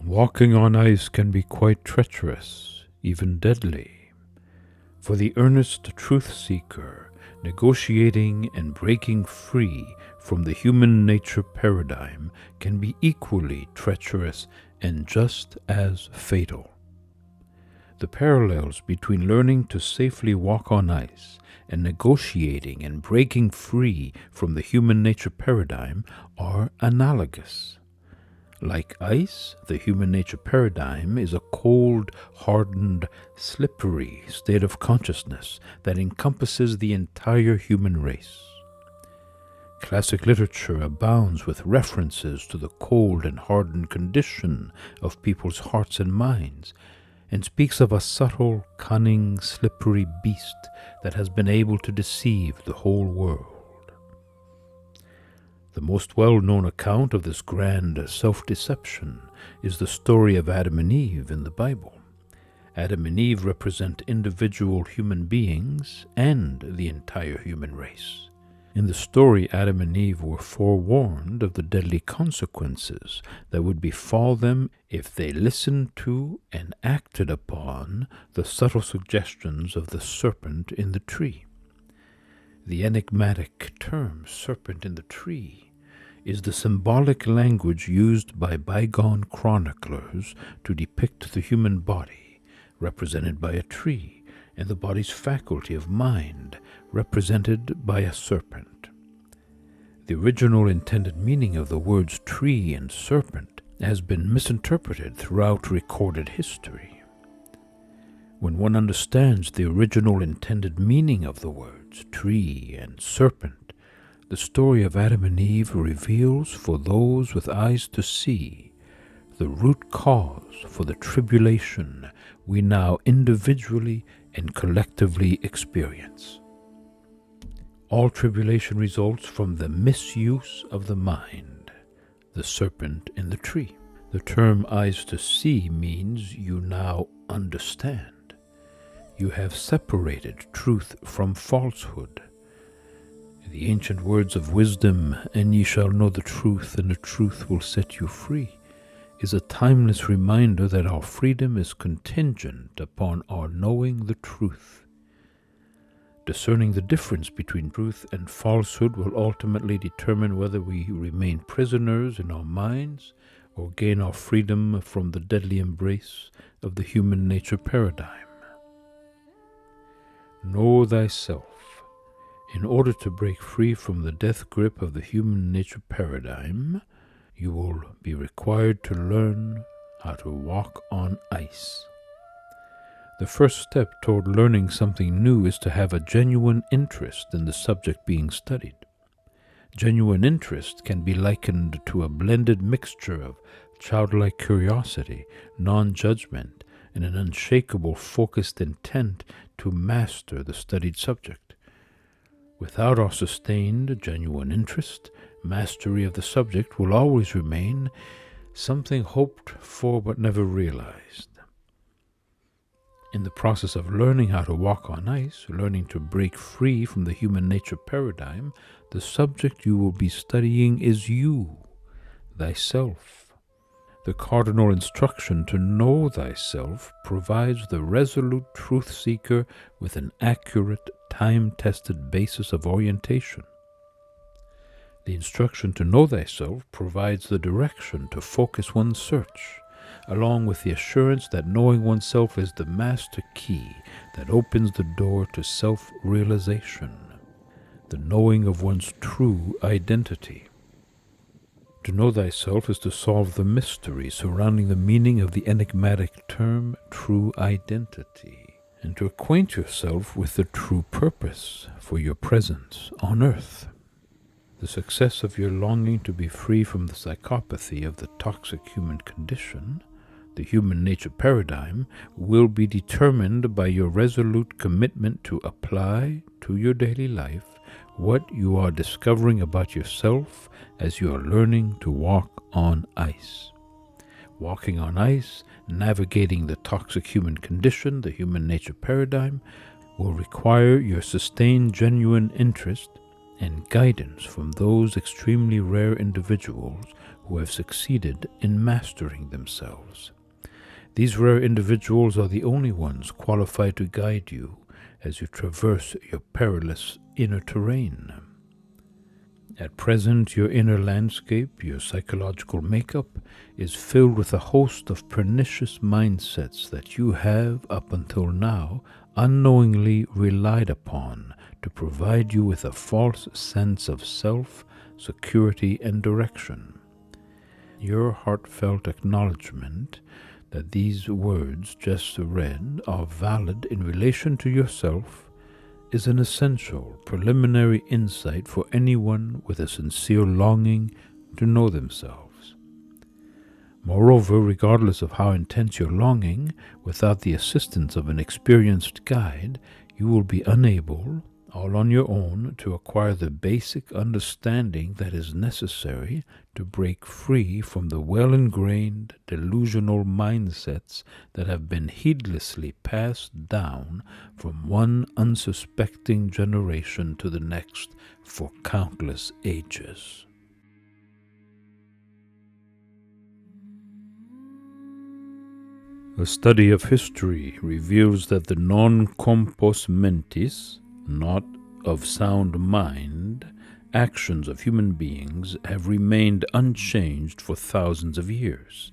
Walking on ice can be quite treacherous, even deadly. For the earnest truth-seeker, negotiating and breaking free from the human nature paradigm can be equally treacherous and just as fatal. The parallels between learning to safely walk on ice and negotiating and breaking free from the human nature paradigm are analogous. Like ice, the human nature paradigm is a cold, hardened, slippery state of consciousness that encompasses the entire human race. Classic literature abounds with references to the cold and hardened condition of people's hearts and minds, and speaks of a subtle, cunning, slippery beast that has been able to deceive the whole world. The most well-known account of this grand self-deception is the story of Adam and Eve in the Bible. Adam and Eve represent individual human beings and the entire human race. In the story, Adam and Eve were forewarned of the deadly consequences that would befall them if they listened to and acted upon the subtle suggestions of the serpent in the tree. The enigmatic term, serpent in the tree, is the symbolic language used by bygone chroniclers to depict the human body, represented by a tree, and the body's faculty of mind, represented by a serpent. The original intended meaning of the words tree and serpent has been misinterpreted throughout recorded history. When one understands the original intended meaning of the words tree and serpent, the story of Adam and Eve reveals for those with eyes to see the root cause for the tribulation we now individually and collectively experience. All tribulation results from the misuse of the mind, the serpent in the tree. The term eyes to see means you now understand. You have separated truth from falsehood. The ancient words of wisdom, "And ye shall know the truth, and the truth will set you free," is a timeless reminder that our freedom is contingent upon our knowing the truth. Discerning the difference between truth and falsehood will ultimately determine whether we remain prisoners in our minds or gain our freedom from the deadly embrace of the human nature paradigm. Know thyself. In order to break free from the death grip of the human nature paradigm, you will be required to learn how to walk on ice. The first step toward learning something new is to have a genuine interest in the subject being studied. Genuine interest can be likened to a blended mixture of childlike curiosity, non-judgment, and an unshakable focused intent to master the studied subject. Without our sustained, genuine interest, mastery of the subject will always remain something hoped for but never realized. In the process of learning how to walk on ice, learning to break free from the human nature paradigm, the subject you will be studying is you, thyself. The cardinal instruction to know thyself provides the resolute truth-seeker with an accurate, time-tested basis of orientation. The instruction to know thyself provides the direction to focus one's search, along with the assurance that knowing oneself is the master key that opens the door to self-realization, the knowing of one's true identity. To know thyself is to solve the mystery surrounding the meaning of the enigmatic term true identity, and to acquaint yourself with the true purpose for your presence on earth. The success of your longing to be free from the psychopathy of the toxic human condition, the human nature paradigm, will be determined by your resolute commitment to apply to your daily life what you are discovering about yourself as you are learning to walk on ice. Walking on ice, navigating the toxic human condition, the human nature paradigm, will require your sustained genuine interest and guidance from those extremely rare individuals who have succeeded in mastering themselves. These rare individuals are the only ones qualified to guide you as you traverse your perilous inner terrain. At present, your inner landscape, your psychological makeup, is filled with a host of pernicious mindsets that you have, up until now, unknowingly relied upon to provide you with a false sense of self, security, and direction. Your heartfelt acknowledgement that these words just read are valid in relation to yourself is an essential preliminary insight for anyone with a sincere longing to know themselves. Moreover, regardless of how intense your longing, without the assistance of an experienced guide, you will be unable, all on your own, to acquire the basic understanding that is necessary to break free from the well-ingrained delusional mindsets that have been heedlessly passed down from one unsuspecting generation to the next for countless ages. A study of history reveals that the non compos mentis, not of sound mind, actions of human beings have remained unchanged for thousands of years.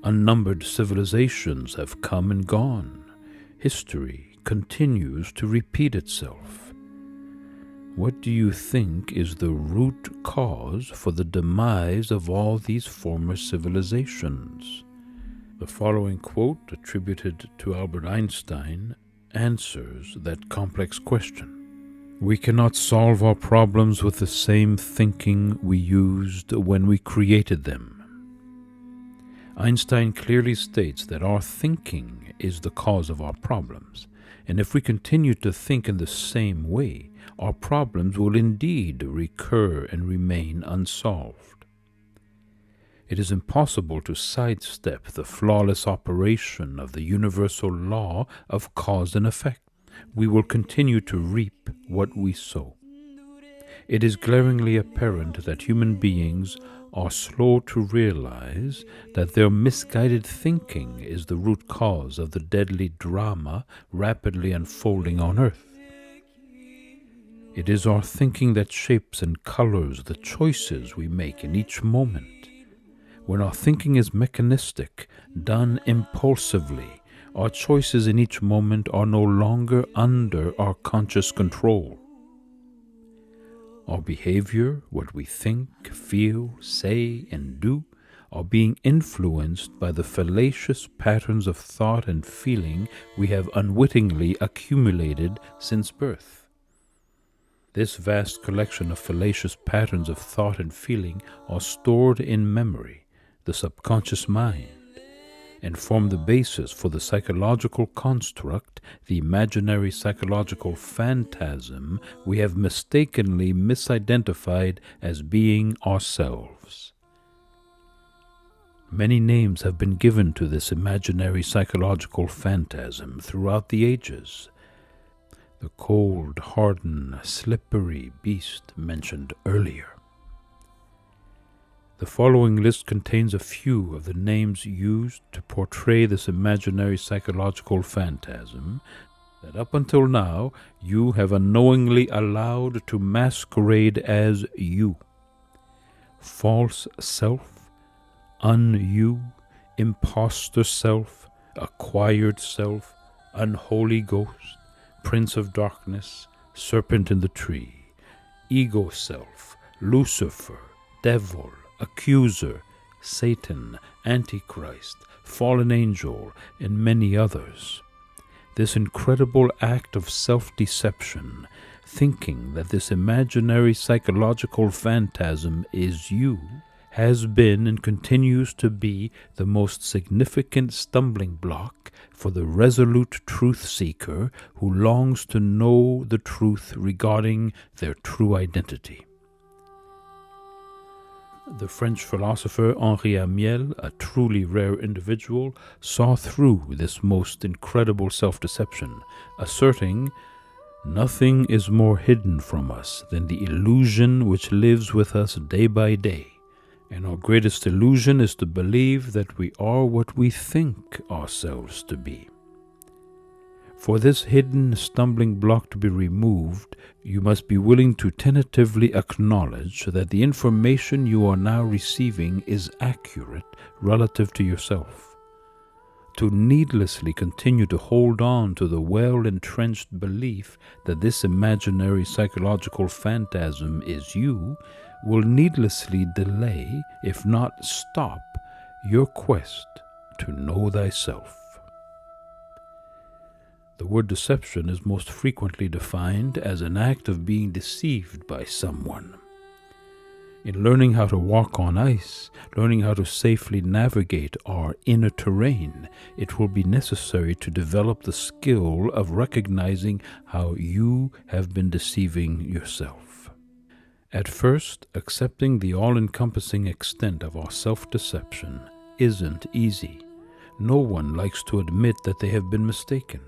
Unnumbered civilizations have come and gone. History continues to repeat itself. What do you think is the root cause for the demise of all these former civilizations? The following quote, attributed to Albert Einstein, answers that complex question. We cannot solve our problems with the same thinking we used when we created them. Einstein clearly states that our thinking is the cause of our problems, and if we continue to think in the same way, our problems will indeed recur and remain unsolved. It is impossible to sidestep the flawless operation of the universal law of cause and effect. We will continue to reap what we sow. It is glaringly apparent that human beings are slow to realize that their misguided thinking is the root cause of the deadly drama rapidly unfolding on earth. It is our thinking that shapes and colors the choices we make in each moment. When our thinking is mechanistic, done impulsively, our choices in each moment are no longer under our conscious control. Our behavior, what we think, feel, say, and do, are being influenced by the fallacious patterns of thought and feeling we have unwittingly accumulated since birth. This vast collection of fallacious patterns of thought and feeling are stored in memory, the subconscious mind, and form the basis for the psychological construct, the imaginary psychological phantasm we have mistakenly misidentified as being ourselves. Many names have been given to this imaginary psychological phantasm throughout the ages. The cold, hardened, slippery beast mentioned earlier. The following list contains a few of the names used to portray this imaginary psychological phantasm that up until now you have unknowingly allowed to masquerade as you. False self, un-you, imposter self, acquired self, unholy ghost, prince of darkness, serpent in the tree, ego self, Lucifer, devil, accuser, Satan, Antichrist, fallen angel, and many others. This incredible act of self-deception, thinking that this imaginary psychological phantasm is you, has been and continues to be the most significant stumbling block for the resolute truth-seeker who longs to know the truth regarding their true identity. The French philosopher Henri Amiel, a truly rare individual, saw through this most incredible self-deception, asserting Nothing is more hidden from us than the illusion which lives with us day by day. And our greatest illusion is to believe that we are what we think ourselves to be. For this hidden stumbling block to be removed, you must be willing to tentatively acknowledge that the information you are now receiving is accurate relative to yourself. To needlessly continue to hold on to the well-entrenched belief that this imaginary psychological phantasm is you will needlessly delay, if not stop, your quest to know thyself. The word deception is most frequently defined as an act of being deceived by someone. In learning how to walk on ice, learning how to safely navigate our inner terrain, it will be necessary to develop the skill of recognizing how you have been deceiving yourself. At first, accepting the all-encompassing extent of our self-deception isn't easy. No one likes to admit that they have been mistaken.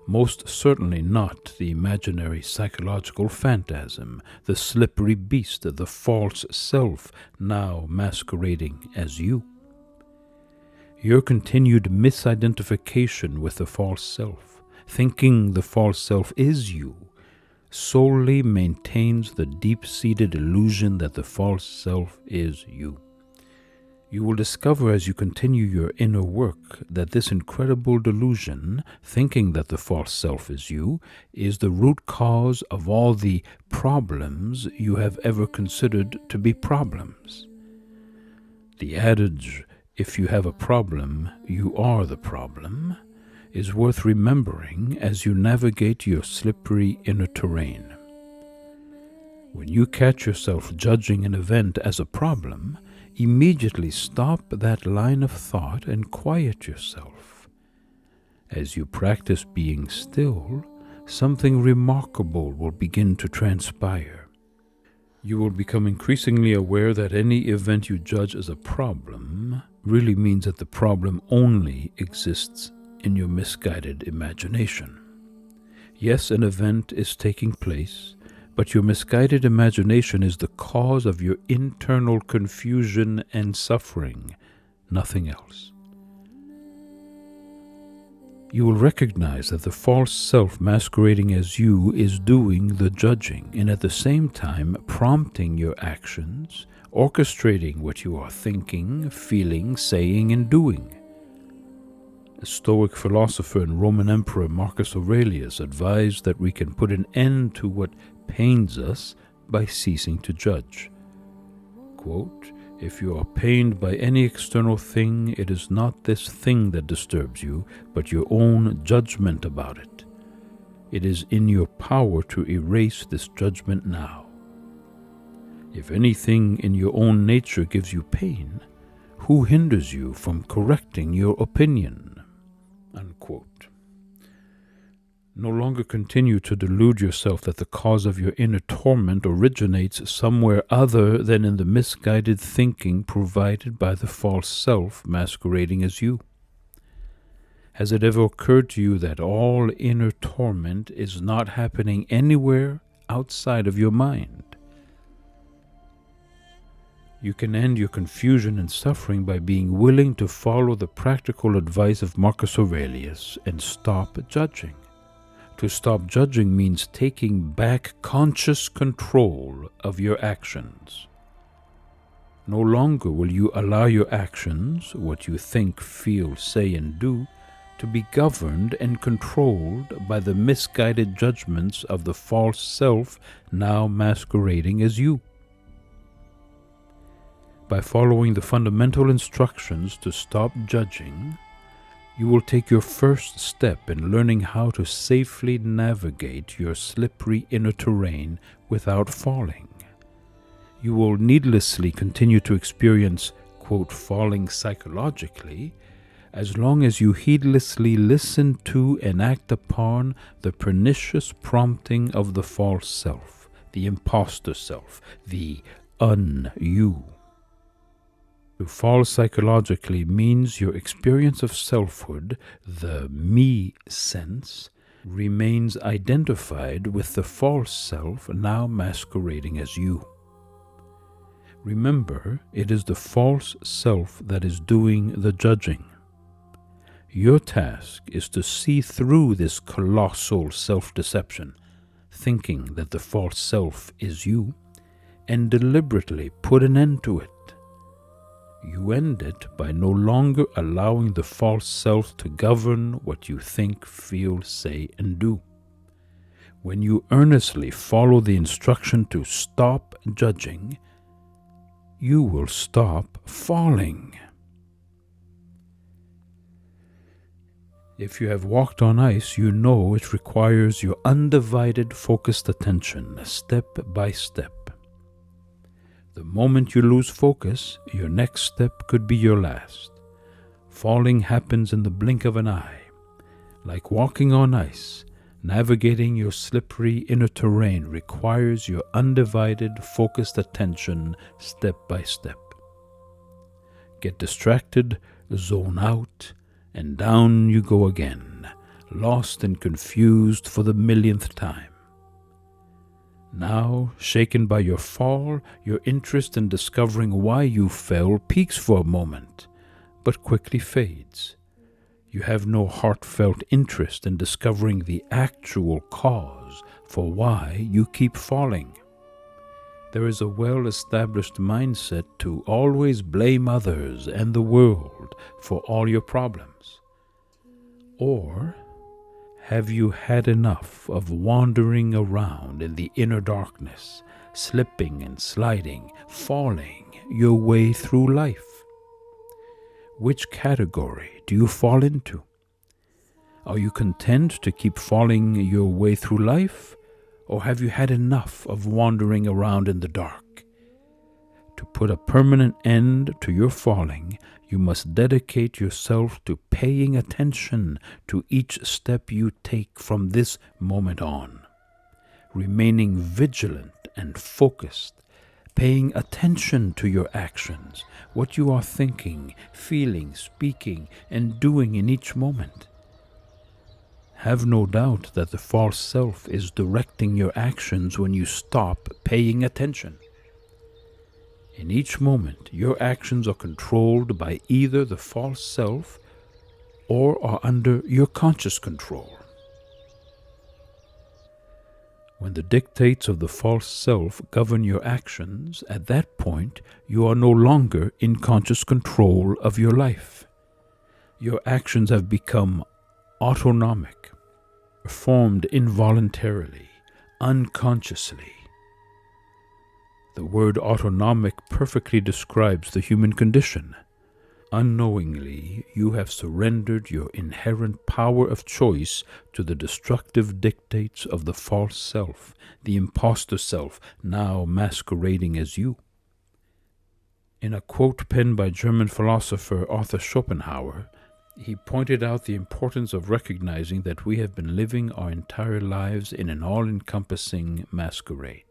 Most certainly not the imaginary psychological phantasm, the slippery beast, the false self, now masquerading as you. Your continued misidentification with the false self, thinking the false self is you, solely maintains the deep-seated illusion that the false self is you. You will discover as you continue your inner work that this incredible delusion, thinking that the false self is you, is the root cause of all the problems you have ever considered to be problems. The adage, "If you have a problem, you are the problem," is worth remembering as you navigate your slippery inner terrain. When you catch yourself judging an event as a problem, immediately stop that line of thought and quiet yourself. As you practice being still, something remarkable will begin to transpire. You will become increasingly aware that any event you judge as a problem really means that the problem only exists in your misguided imagination. Yes, an event is taking place, but your misguided imagination is the cause of your internal confusion and suffering, nothing else. You will recognize that the false self masquerading as you is doing the judging and at the same time prompting your actions, orchestrating what you are thinking, feeling, saying, and doing. A Stoic philosopher and Roman Emperor Marcus Aurelius advised that we can put an end to what pains us by ceasing to judge. Quote, "If you are pained by any external thing, it is not this thing that disturbs you, but your own judgment about it. It is in your power to erase this judgment now. If anything in your own nature gives you pain, who hinders you from correcting your opinion?" Unquote. No longer continue to delude yourself that the cause of your inner torment originates somewhere other than in the misguided thinking provided by the false self masquerading as you. Has it ever occurred to you that all inner torment is not happening anywhere outside of your mind? You can end your confusion and suffering by being willing to follow the practical advice of Marcus Aurelius and stop judging. To stop judging means taking back conscious control of your actions. No longer will you allow your actions, what you think, feel, say, and do, to be governed and controlled by the misguided judgments of the false self now masquerading as you. By following the fundamental instructions to stop judging, you will take your first step in learning how to safely navigate your slippery inner terrain without falling. You will needlessly continue to experience, quote, falling psychologically, as long as you heedlessly listen to and act upon the pernicious prompting of the false self, the imposter self, the un-you. To fall psychologically means your experience of selfhood, the me sense, remains identified with the false self now masquerading as you. Remember, it is the false self that is doing the judging. Your task is to see through this colossal self-deception, thinking that the false self is you, and deliberately put an end to it. You end it by no longer allowing the false self to govern what you think, feel, say, and do. When you earnestly follow the instruction to stop judging, you will stop falling. If you have walked on ice, you know it requires your undivided, focused attention, step by step. The moment you lose focus, your next step could be your last. Falling happens in the blink of an eye. Like walking on ice, navigating your slippery inner terrain requires your undivided, focused attention step by step. Get distracted, zone out, and down you go again, lost and confused for the millionth time. Now, shaken by your fall, your interest in discovering why you fell peaks for a moment, but quickly fades. You have no heartfelt interest in discovering the actual cause for why you keep falling. There is a well-established mindset to always blame others and the world for all your problems. Or have you had enough of wandering around in the inner darkness, slipping and sliding, falling your way through life? Which category do you fall into? Are you content to keep falling your way through life, or have you had enough of wandering around in the dark? To put a permanent end to your falling, you must dedicate yourself to paying attention to each step you take from this moment on, remaining vigilant and focused, paying attention to your actions, what you are thinking, feeling, speaking, and doing in each moment. Have no doubt that the false self is directing your actions when you stop paying attention. In each moment, your actions are controlled by either the false self or are under your conscious control. When the dictates of the false self govern your actions, at that point you are no longer in conscious control of your life. Your actions have become autonomic, formed involuntarily, unconsciously. The word autonomic perfectly describes the human condition. Unknowingly, you have surrendered your inherent power of choice to the destructive dictates of the false self, the imposter self, now masquerading as you. In a quote penned by German philosopher Arthur Schopenhauer, he pointed out the importance of recognizing that we have been living our entire lives in an all-encompassing masquerade.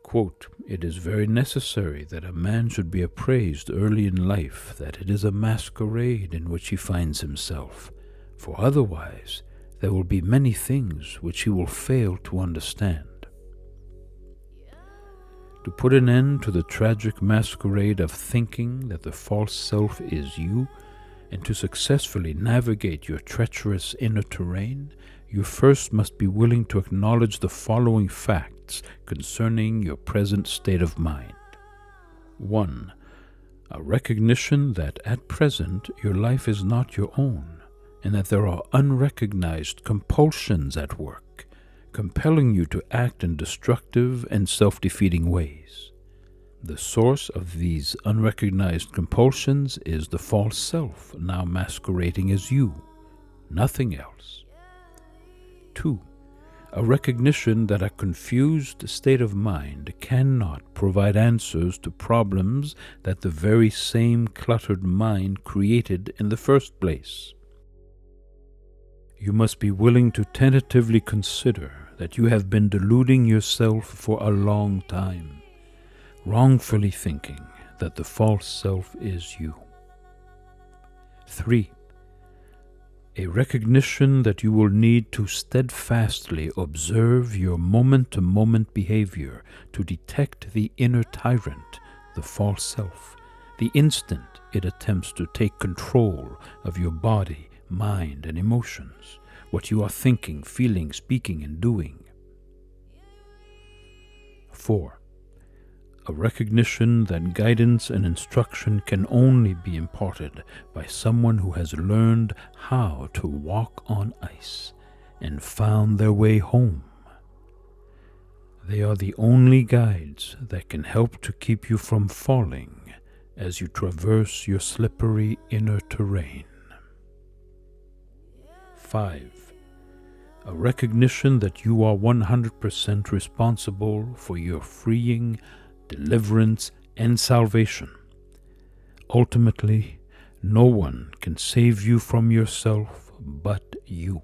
Quote, "It is very necessary that a man should be appraised early in life that it is a masquerade in which he finds himself, for otherwise there will be many things which he will fail to understand." To put an end to the tragic masquerade of thinking that the false self is you, and to successfully navigate your treacherous inner terrain, you first must be willing to acknowledge the following facts concerning your present state of mind. 1. A recognition that at present your life is not your own, and that there are unrecognized compulsions at work, compelling you to act in destructive and self-defeating ways. The source of these unrecognized compulsions is the false self, now masquerading as you, nothing else. 2. A recognition that a confused state of mind cannot provide answers to problems that the very same cluttered mind created in the first place. You must be willing to tentatively consider that you have been deluding yourself for a long time, wrongfully thinking that the false self is you. 3. A recognition that you will need to steadfastly observe your moment-to-moment behavior to detect the inner tyrant, the false self, the instant it attempts to take control of your body, mind, and emotions, what you are thinking, feeling, speaking, and doing. 4. A recognition that guidance and instruction can only be imparted by someone who has learned how to walk on ice and found their way home. They are the only guides that can help to keep you from falling as you traverse your slippery inner terrain. 5. A recognition that you are 100% responsible for your freeing, deliverance, and salvation. Ultimately, no one can save you from yourself but you.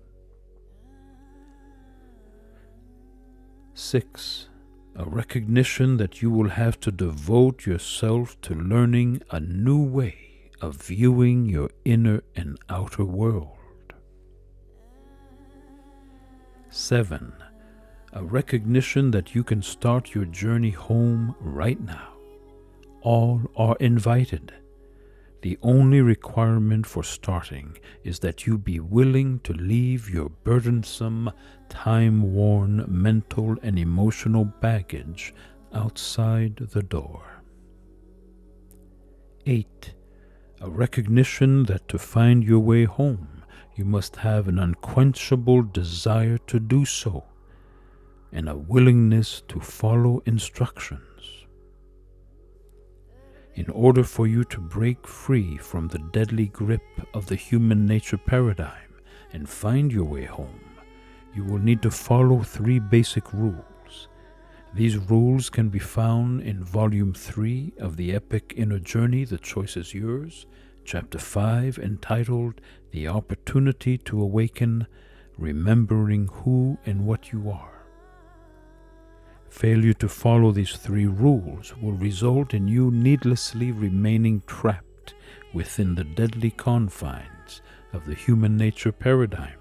6. A recognition that you will have to devote yourself to learning a new way of viewing your inner and outer world. 7. A recognition that you can start your journey home right now. All are invited. The only requirement for starting is that you be willing to leave your burdensome, time-worn mental and emotional baggage outside the door. 8. A recognition that to find your way home, you must have an unquenchable desire to do so, and a willingness to follow instructions. In order for you to break free from the deadly grip of the human nature paradigm and find your way home, you will need to follow 3 basic rules. These rules can be found in Volume 3 of the epic Inner Journey, The Choice is Yours, Chapter 5, entitled The Opportunity to Awaken, Remembering Who and What You Are. Failure to follow these 3 rules will result in you needlessly remaining trapped within the deadly confines of the human nature paradigm.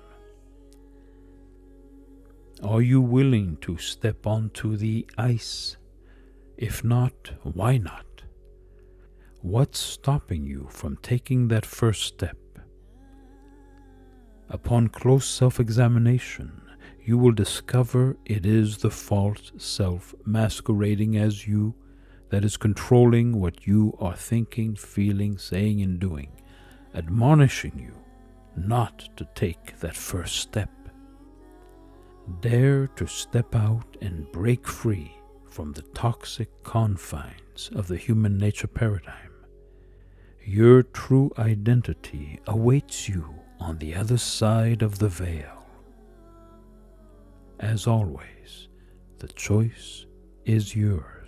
Are you willing to step onto the ice? If not, why not? What's stopping you from taking that first step? Upon close self-examination, you will discover it is the false self masquerading as you that is controlling what you are thinking, feeling, saying, and doing, admonishing you not to take that first step. Dare to step out and break free from the toxic confines of the human nature paradigm. Your true identity awaits you on the other side of the veil. As always, the choice is yours.